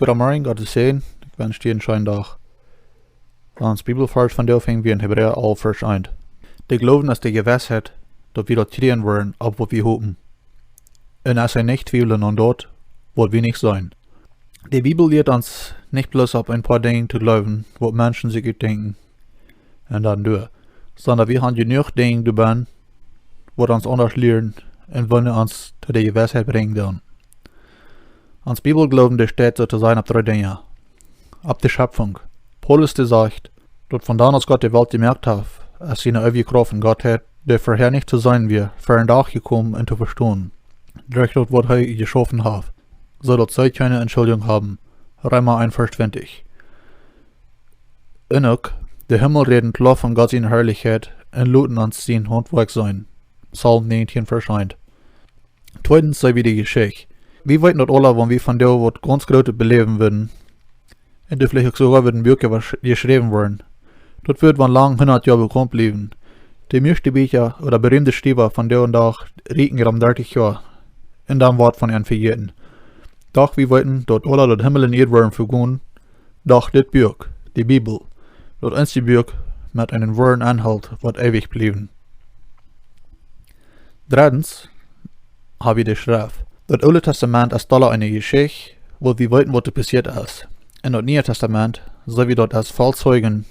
Goede morgen, God te zien. Ik wens je een schönen dag. Ons Bibelvers van deel fing wie in Hebräer 11 vers 1. Die geloven als die Gewissheit, dat wir dort kriegen wollen, auf was wir hoffen. Und als sie nicht zweifeln an dort, wird wir nicht sein. Die Bibel lehrt uns nicht bloß auf ein paar Dinge zu glauben, was Menschen sich denken und dann tun, sondern wir haben genug Dinge dabei, was uns anders lehren und wollen uns zu der Gewissheit bringen dann. Ans Bibelglauben besteht so zu sein auf drei Dinge. Auf die Schöpfung. Paulus sagt, dass von da als Gott die Welt gemerkt hat, als seine ewige Kraft in Gott hat, der vorher nicht zu sein wir, für ein Tag gekommen und zu verstehen. Durch das, was er geschaffen hat, so dass sie keine Entschuldigung haben. Römer 1, Vers 20. Und auch, der Himmel redet klar von Gott seiner Herrlichkeit und luten uns sein Handwerk sein. Psalm 19, Vers 1. Zweitens sei wie die Geschichte. Wir weten nicht alle, wenn wir von der was ganz Großes beleben würden. Und vielleicht auch sogar würden Bücher geschrieben werden. Das wird von lang 100 Jahren bekannt bleiben. Die meisten Bücher oder berühmte Stiber von der und Tag riechen um 30 Jahre. In dem Wort von ihnen verjährten. Doch wir weten, dass alle das Himmel in Erde werden vergehen. Doch das Buch, die Bibel, das einzige Buch mit einem wahren Inhalt, wird ewig bleiben. Drittens habe ich die Schrift. Das Alte Testament ist alle eine Geschichte, wo wir weten, was passiert ist. In das Neue Testament, so wie dort als Vollzeugen,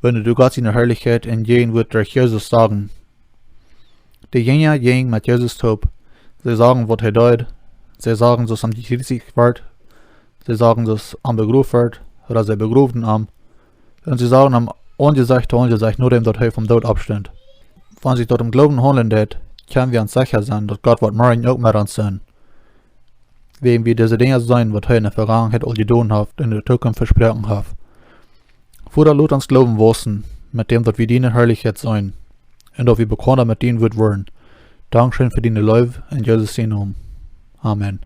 wenn du Gott seine Herrlichkeit in jenen wird durch Jesus sagen. Die Jünger gingen mit Jesus taub. Sie sagen, was er tut. Sie sagen, dass am gekreuzigt wird. Sie sagen, dass am begraben wird, oder sie begraben am. Und sie sagen am Angesicht nur dem, dass er vom Tod abstimmt. Wenn sich dort im Glauben handeln wird, können wir uns sicher sein, dass Gott wird morgen auch mit uns sein. Wem wir diese Dinge sein, was er in der Vergangenheit all getan hat und in der Zukunft versprochen hat. Vorher lasst uns Glauben wachsen, mit dem, dass wir deine Herrlichkeit sein, und dass wir bekannter mit denen wird werden. Dankeschön für deine Liebe in Jesus' Namen. Amen.